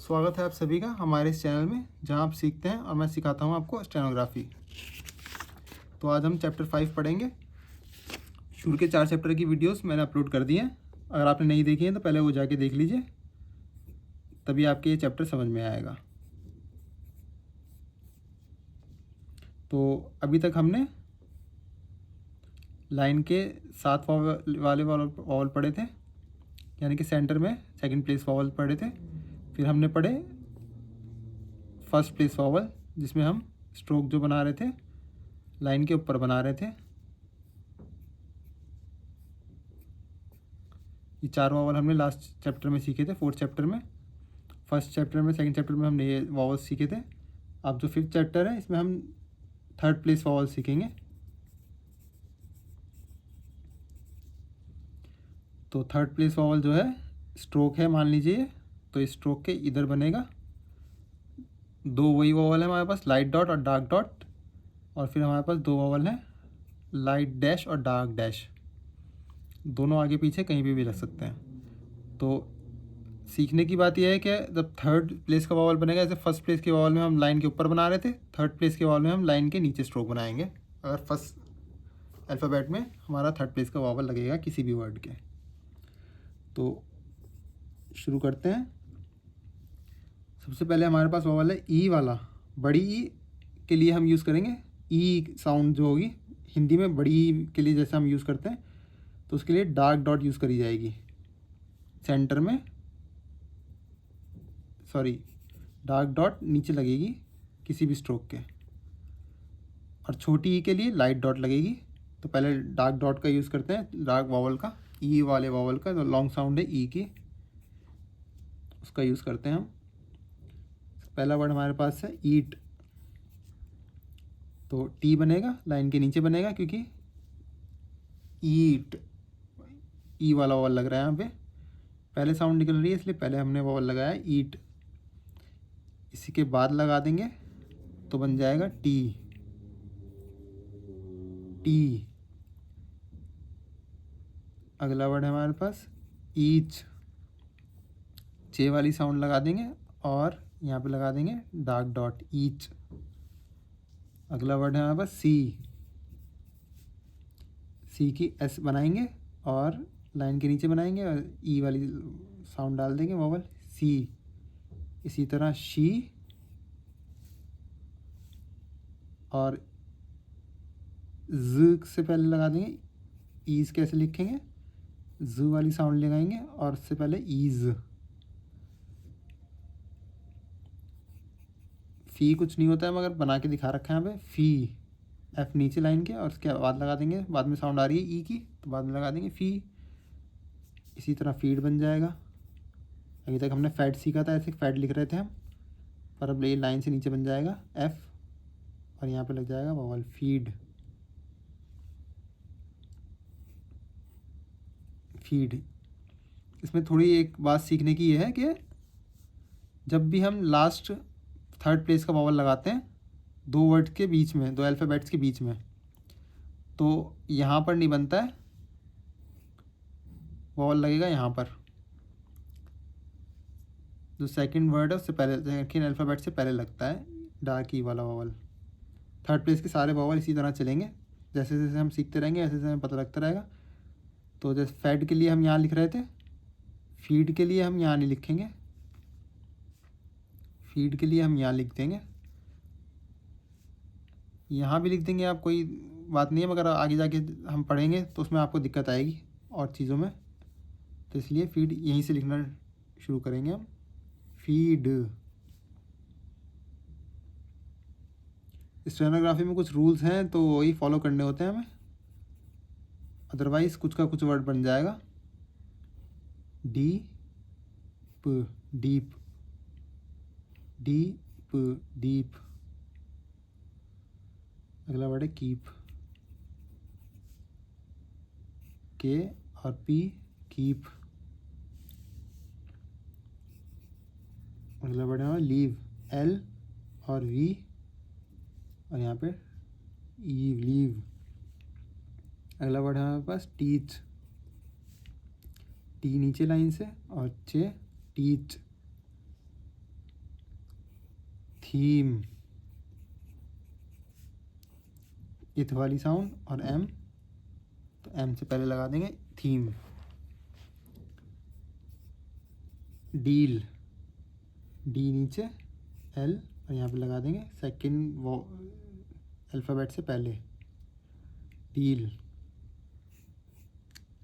स्वागत है आप सभी का हमारे इस चैनल में, जहां आप सीखते हैं और मैं सिखाता हूं आपको स्टेनोग्राफी। तो आज हम चैप्टर 5 पढ़ेंगे। शुरू के 4 चैप्टर की वीडियोस मैंने अपलोड कर दी हैं। अगर आपने नहीं देखी हैं तो पहले वो जाके देख लीजिए, तभी आपके ये चैप्टर समझ में आएगा। तो अभी तक हमने लाइन के 7 वाले वॉवल पढ़े थे, यानी कि सेंटर में सेकंड प्लेस वॉवल पढ़े थे। फिर हमने पढ़े फर्स्ट प्लेस वॉवल, जिसमें हम स्ट्रोक जो बना रहे थे लाइन के ऊपर बना रहे थे। ये 4 वॉवल हमने लास्ट चैप्टर में सीखे थे, 4th चैप्टर में। फर्स्ट चैप्टर में, सेकंड चैप्टर में हमने ये वॉवल सीखे थे। अब जो 5th चैप्टर है, इसमें हम 3rd प्लेस वॉवल सीखेंगे। तो 3rd प्लेस वॉवल जो है स्ट्रोक है, मान लीजिए। तो इस स्ट्रोक के इधर बनेगा 2 वही वॉवल है हमारे पास, लाइट डॉट और डार्क डॉट। और फिर हमारे पास 2 वॉवल हैं, लाइट डैश और डार्क डैश। दोनों आगे पीछे कहीं भी रख सकते हैं। तो सीखने की बात यह है कि जब 3rd प्लेस का वॉवल बनेगा, जैसे फर्स्ट प्लेस के वॉवल में हम लाइन के ऊपर बना रहे थे, 3rd प्लेस के वॉवल में हम लाइन के नीचे स्ट्रोक बनाएंगे। अगर फर्स्ट अल्फ़ाबेट में हमारा 3rd प्लेस का वॉवल लगेगा किसी भी वर्ड के। तो शुरू करते हैं। सबसे पहले हमारे पास वॉवल है ई वाला। बड़ी ई के लिए हम यूज़ करेंगे ई साउंड जो होगी हिंदी में, बड़ी ई के लिए जैसे हम यूज़ करते हैं, तो उसके लिए डार्क डॉट यूज़ करी जाएगी सेंटर में। सॉरी, डार्क डॉट नीचे लगेगी किसी भी स्ट्रोक के। और छोटी ई के लिए लाइट डॉट लगेगी। तो पहले डार्क डॉट का यूज़ करते हैं, डार्क वॉवल का, ई वाले वॉवल का, जो लॉन्ग साउंड है ई की, उसका यूज़ करते हैं हम। पहला वर्ड हमारे पास है ईट। तो टी बनेगा, लाइन के नीचे बनेगा, क्योंकि ईट ई वाला वॉवल लग रहा है यहाँ पे, पहले साउंड निकल रही है, इसलिए पहले हमने वॉवल लगाया ईट। इसी के बाद लगा देंगे तो बन जाएगा टी। टी। अगला वर्ड है हमारे पास ईच। चे वाली साउंड लगा देंगे और यहाँ पे लगा देंगे डार्क डॉट, ईच। अगला वर्ड है हमारे पास सी। सी की एस बनाएंगे और लाइन के नीचे बनाएंगे और ई वाली साउंड डाल देंगे, वॉवल सी। इसी तरह शी और ज से पहले लगा देंगे ईज। कैसे लिखेंगे? ज वाली साउंड लगाएंगे और उससे पहले ईज। फी कुछ नहीं होता है, मगर बना के दिखा रखा है यहाँ पे, फी। एफ नीचे लाइन के और उसके बाद लगा देंगे, बाद में साउंड आ रही है ई की तो बाद में लगा देंगे फी। इसी तरह फीड बन जाएगा। अभी तक हमने फैट सीखा था, ऐसे फैट लिख रहे थे हम, पर अब ये लाइन से नीचे बन जाएगा एफ और यहाँ पे लग जाएगा वॉवल फीड। फीड। इसमें थोड़ी एक बात सीखने की ये है कि जब भी हम लास्ट 3rd प्लेस का वॉवल लगाते हैं 2 वर्ड के बीच में, 2 अल्फ़ाबेट्स के बीच में, तो यहाँ पर नहीं बनता है, वॉवल लगेगा यहाँ पर। जो सेकंड वर्ड है उससे पहले, सेकंड अल्फ़ाबेट से पहले लगता है डार्क ई वाला वॉवल। 3rd प्लेस के सारे वॉवल इसी तरह चलेंगे, जैसे जैसे हम सीखते रहेंगे ऐसे ऐसे हमें पता लगता रहेगा। तो जैसे फैड के लिए हम यहाँ लिख रहे थे, फीड के लिए हम यहाँ नहीं लिखेंगे, फीड के लिए हम यहाँ लिख देंगे। यहाँ भी लिख देंगे आप, कोई बात नहीं है, मगर आगे जाके हम पढ़ेंगे तो उसमें आपको दिक्कत आएगी और चीज़ों में। तो इसलिए फीड यहीं से लिखना शुरू करेंगे हम, फीड। स्टेनोग्राफी में कुछ रूल्स हैं तो वही फॉलो करने होते हैं हमें, अदरवाइज़ कुछ का कुछ वर्ड बन जाएगा। Deep, deep, deep, deep. अगला वर्ड है कीप। के और पी, कीप। अगला वर्ड है लीव। एल और वी और यहाँ पे ई, लीव। अगला वर्ड है हमारे पास टीच। टी नीचे लाइन से और चे, टीच। थीम, इथ वाली साउंड और एम, तो एम से पहले लगा देंगे थीम। डील, डी नीचे, एल और यहाँ पे लगा देंगे सेकंड वो अल्फ़ाबेट से पहले, डील।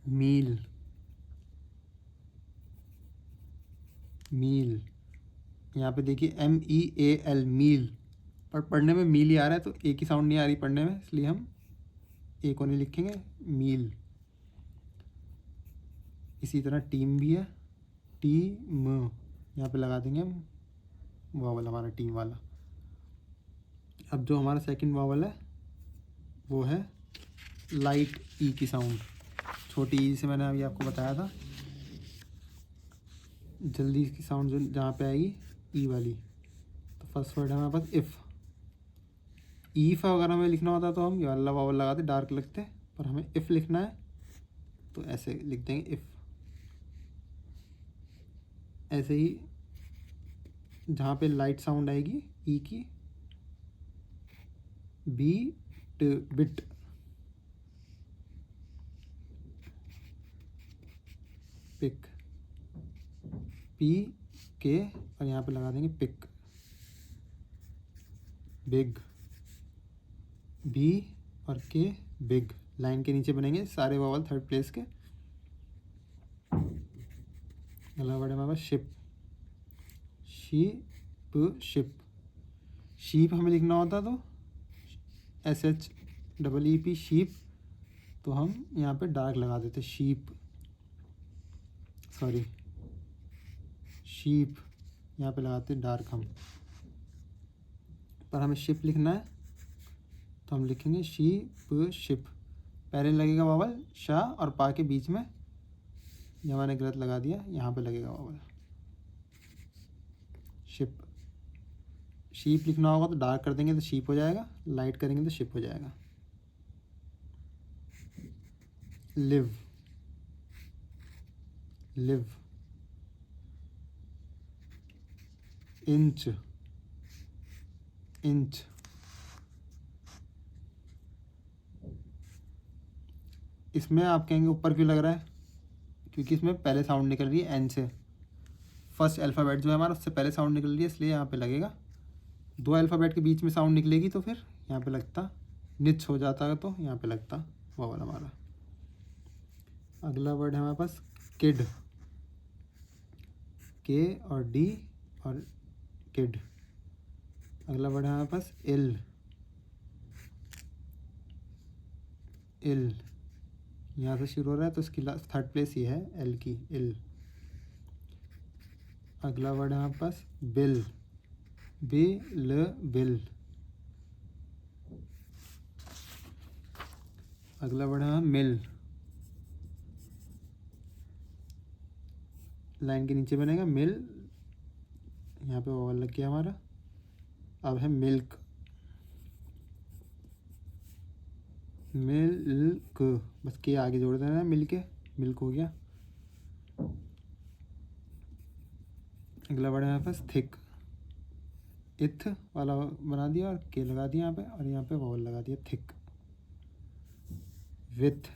मील, मील, यहाँ पे देखिए MEAL, मील, पर पढ़ने में मील ही आ रहा है, तो एक ही साउंड नहीं आ रही पढ़ने में, इसलिए हम एक को नहीं लिखेंगे, मील। इसी तरह टीम भी है, टीम, यहाँ पे लगा देंगे हम वावल हमारा टीम वाला। अब जो हमारा सेकंड वावल है वो है लाइट ई की साउंड, छोटी ई से मैंने अभी आपको बताया था। जल्दी इसकी साउंड जो जहाँ पे आएगी ई वाली, तो फर्स्ट वर्ड है हमारे पास इफ़। ईफ अगर हमें लिखना होता तो हम ये वाला वावल लगाते, डार्क लगते, पर हमें इफ़ लिखना है तो ऐसे लिख देंगे इफ़। ऐसे ही जहाँ पे लाइट साउंड आएगी ई की, बीट, बिट, पिक, पी के और यहाँ पे लगा देंगे पिक। बिग, बी और के, बिग। लाइन के नीचे बनेंगे सारे वावल थर्ड प्लेस के। अगला वर्ड है हमारे पास शिप, शीप, शिप। शीप हमें लिखना होता तो SHEEP, शीप, तो हम यहाँ पे डार्क लगा देते, शीप, सॉरी शीप, यहाँ पे लगाते डार्क हम। पर हमें शिप लिखना है तो हम लिखेंगे शीप, शिप। पहले लगेगा वावल शा और पा के बीच में, ये मैंने गलत लगा दिया, यहाँ पे लगेगा वावल शिप। शीप लिखना होगा तो डार्क कर देंगे तो शीप हो जाएगा, लाइट करेंगे तो शिप हो जाएगा। Live, live. Inch, inch. इसमें आप कहेंगे ऊपर क्यों लग रहा है, क्योंकि इसमें पहले साउंड निकल रही है एन से, फर्स्ट अल्फ़ाबेट जो है हमारा उससे पहले साउंड निकल रही है, इसलिए यहाँ पे लगेगा। दो अल्फ़ाबेट के बीच में साउंड निकलेगी तो फिर यहाँ पे लगता निच हो जाता है, तो यहाँ पे लगता वावल हमारा। अगला वर्ड है हमारे पास किड, के और डी और किड। अगला वर्ड है हमारे पास इल, इल, यहाँ से शुरू हो रहा है तो इसकी थर्ड प्लेस ये है एल की, इल। अगला वर्ड है हमारे पास बिल, बिल, बिल। अगला वर्ड है मिल, लाइन के नीचे बनेगा मिल, यहाँ पे वावल लग गया हमारा। अब है मिल्क, मिल्क, बस के आगे जोड़ देना है, मिल के मिल्क हो गया। अगला वर्ड है हमारे पास थिक, इथ वाला बना दिया और के लगा दिया यहाँ पे, और यहाँ पे वावल लगा दिया थिक। विथ,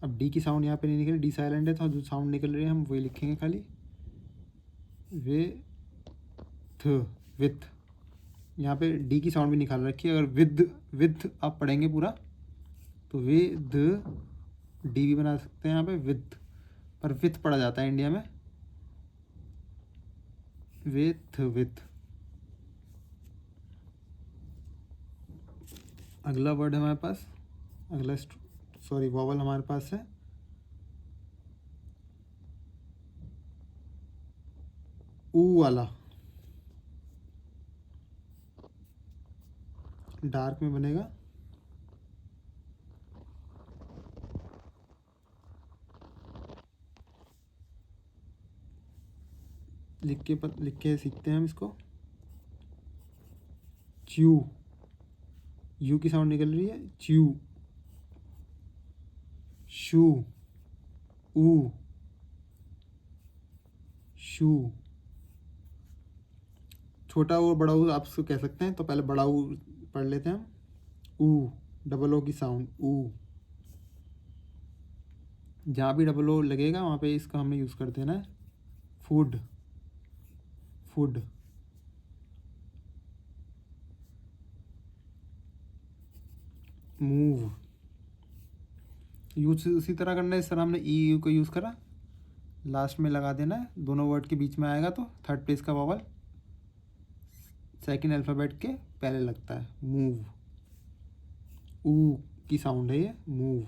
अब डी की साउंड यहाँ पे नहीं निकल, डी साइलेंट है, तो जो साउंड निकल रही है हम वही लिखेंगे खाली, विथ, विथ। यहाँ पे डी की साउंड भी निकाल रखी है, अगर विद आप पढ़ेंगे पूरा तो विद, डी भी बना सकते हैं यहाँ पे विद, पर विथ पढ़ा जाता है इंडिया में, विथ, विथ। अगला वर्ड है हमारे पास, अगला सॉरी वॉवल हमारे पास है ऊ वाला, डार्क में बनेगा, लिख के सीखते हैं हम इसको। च्यू, यू की साउंड निकल रही है, च्यू। शू, ऊ, शू। छोटा ऊ बड़ा ऊ आप उसको कह सकते हैं। तो पहले बड़ा ऊ पढ़ लेते हैं हम। ऊ, डबल ओ की साउंड, ऊ। जहाँ भी डबल ओ लगेगा वहाँ पे इसका हमें यूज़ कर देना है। Food, food. मूव, यूज उसी तरह करना है इस तरह हमने ई यू को यूज़ करा। लास्ट में लगा देना है, दोनों वर्ड के बीच में आएगा तो थर्ड प्लेस का वॉवल सेकंड अल्फ़ाबेट के पहले लगता है। मूव, ऊ की साउंड है ये, मूव।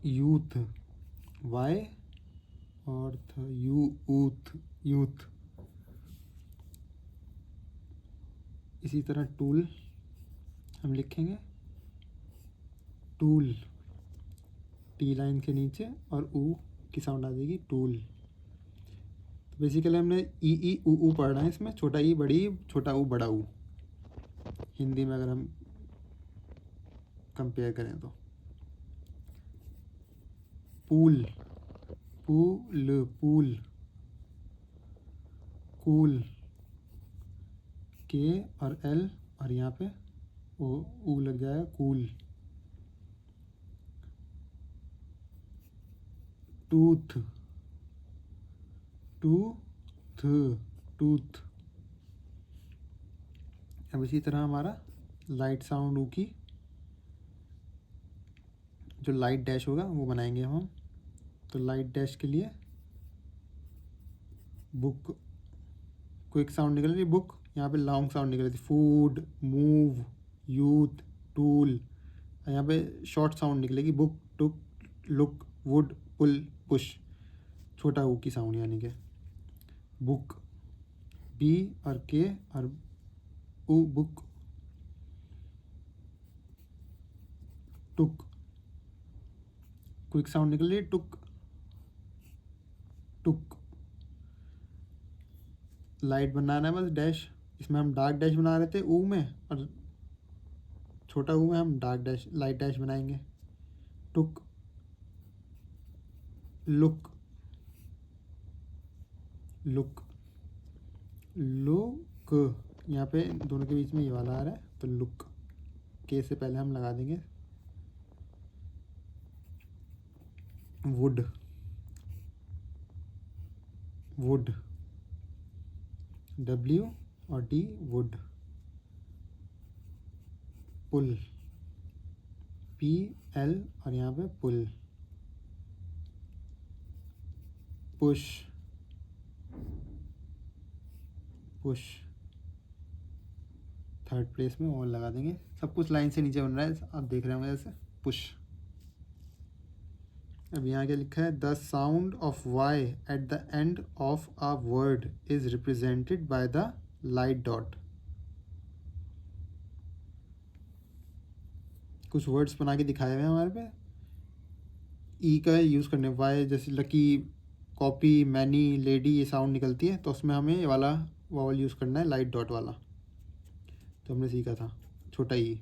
यूथ, वाई और यूथ, यूथ। इसी तरह टूल हम लिखेंगे, टूल, टी लाइन के नीचे और ऊ की साउंड आ जाएगी, टूल। तो बेसिकली हमने ई ऊ पढ़ना है इसमें, छोटा ई बड़ी ई, छोटा ऊ बड़ा ऊ, हिंदी में अगर हम कंपेयर करें तो। Pool, pool, pool. कूल, के और एल और यहाँ पे ऊ लग जाएगा, कूल। Tooth, tooth, tooth. अब इसी तरह हमारा लाइट साउंड ऊ की जो लाइट डैश होगा वो बनाएंगे हम। तो लाइट डैश के लिए बुक, क्विक साउंड निकल रही है बुक, यहाँ पे लॉन्ग साउंड निकल रही थी, फूड, मूव, यूथ, टूल। यहाँ पे शॉर्ट साउंड निकलेगी, book, took, look, wood, pull, push. छोटा ऊ की साउंड यानी कि बुक, बी और के और ऊ, बुक। टुक, क्विक साउंड निकल रही है, टुक, टुक। लाइट बनाना है बस डैश, इसमें हम डार्क डैश बना रहे थे ऊ में, और छोटा ऊ में हम डार्क डैश, लाइट डैश बनाएंगे। टुक, लुक, लुक, लुक। यहाँ पे दोनों के बीच में ये वाला आ रहा है तो लुक, के से पहले हम लगा देंगे। वुड, वुड, डब्ल्यू और D, wood. Pull, P L और यहाँ पे pull. Push, push. Third place में और लगा देंगे। सब कुछ लाइन से नीचे बन रहा है, आप देख रहे होंगे जैसे पुश। अब यहाँ क्या लिखा है, the sound of Y at the end of a word is represented by the light dot. कुछ वर्ड्स बना के दिखाए हुए हैं हमारे पे, ई का यूज़ करने, वाई जैसे लकी, कॉपी, मैनी, लेडी, ये साउंड निकलती है तो उसमें हमें ये वाला वॉवल यूज़ करना है, लाइट डॉट वाला। तो हमने सीखा था छोटा ई।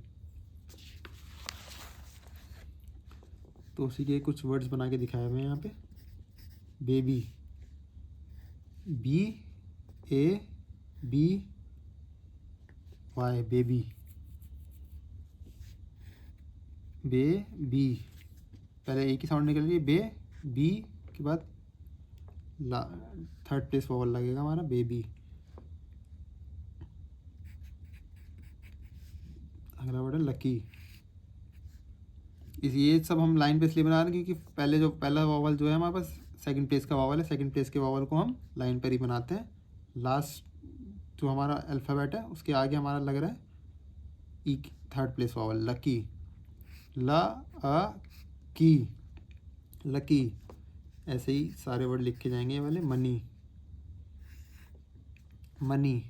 तो उसी के कुछ वर्ड्स बना के दिखाए हुए हैं यहाँ पे। Baby, B A B Y, baby, baby. पहले ए की साउंड निकल रही है, बे, बी के बाद थर्ड प्लेस वॉवल लगेगा हमारा, बेबी। अगला वर्ड है लकी। ये सब हम लाइन पे इसलिए बना रहे हैं क्योंकि पहले जो पहला वॉवल जो है हमारे पास सेकंड प्लेस का वॉवल है, सेकंड प्लेस के वॉवल को हम लाइन पर ही बनाते हैं। लास्ट जो हमारा अल्फ़ाबेट है उसके आगे हमारा लग रहा है ई, थर्ड प्लेस वॉवल, लकी, ला अ की, लकी। ऐसे ही सारे वर्ड लिख के जाएंगे ये वाले। मनी, मनी,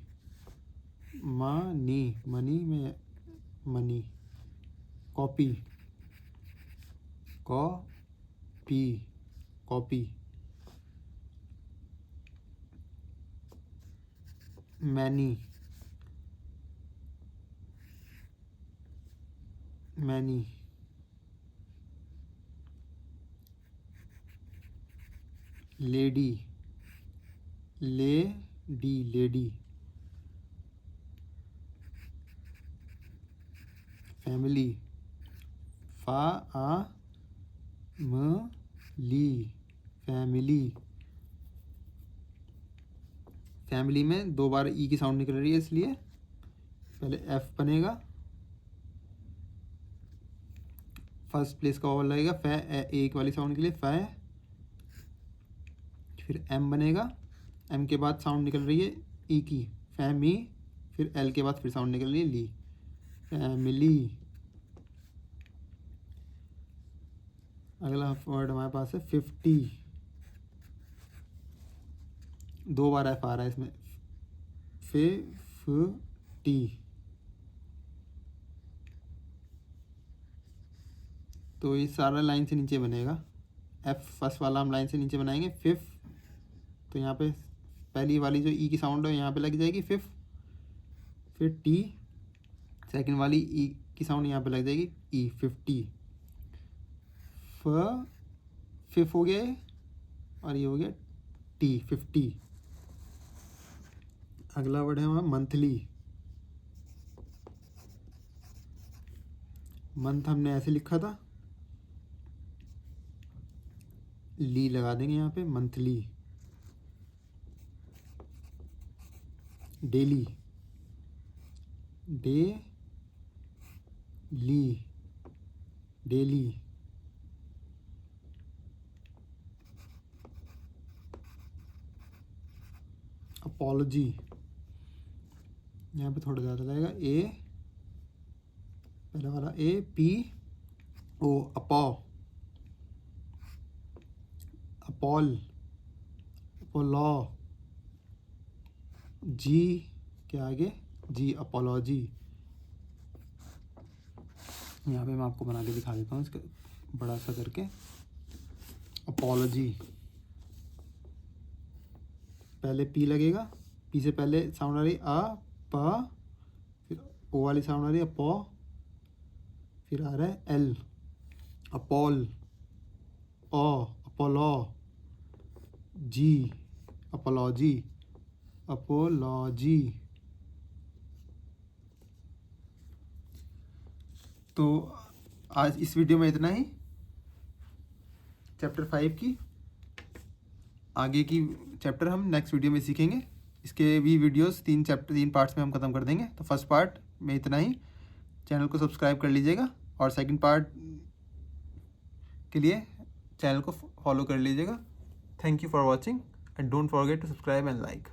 मनी, मनी में money. Copy, copy, copy. Many, many. Lady, lady. Family, family. Family में 2 बार ई की साउंड निकल रही है, इसलिए पहले एफ बनेगा, फर्स्ट प्लेस का वॉवल लगेगा फै, एक वाली साउंड के लिए फै, फिर एम बनेगा, एम के बाद साउंड निकल रही है ई की, फैमी, फिर एल के बाद फिर साउंड निकल रही है ली, फैमिली। अगला वर्ड हमारे पास है 50, 2 बार एफ आ रहा है इसमें, 50। तो ये सारा लाइन से नीचे बनेगा, एफ फर्स्ट वाला हम लाइन से नीचे बनाएंगे, 5, तो यहाँ पे पहली वाली जो ई की साउंड है यहाँ पे लग जाएगी 5, फिर टी, सेकंड वाली ई की साउंड यहाँ पे लग जाएगी ई, 50। 5 हो गया और ये हो गया टी, 50। अगला वर्ड है हमारा मंथली। मंथ हमने ऐसे लिखा था, ली लगा देंगे यहाँ पे, मंथली। Daily, daily. अपॉलॉजी, यहाँ पे थोड़ा ज़्यादा लगेगा, ए पहला वाला ए, पी ओ, अपॉल, अपोलॉ, जी के आगे जी, अपॉलॉजी। यहाँ पे मैं आपको बना के दिखा देता हूँ इसका बड़ा सा करके, अपॉलॉजी। पहले पी लगेगा, पी से पहले साउंड आ रही आ, प, फिर ओ वाली साउंड आ रही है पौ, फिर आ रहा है एल, अपॉल, ओ, अपोलॉ, जी, अपॉलॉजी, अपोलॉजी। तो आज इस वीडियो में इतना ही, चैप्टर 5 की। आगे की चैप्टर हम नेक्स्ट वीडियो में सीखेंगे। इसके भी वीडियोस 3 पार्ट्स में हम ख़त्म कर देंगे। तो फर्स्ट पार्ट में इतना ही। चैनल को सब्सक्राइब कर लीजिएगा और सेकंड पार्ट के लिए चैनल को फॉलो कर लीजिएगा। Thank you for watching and don't forget to subscribe and like.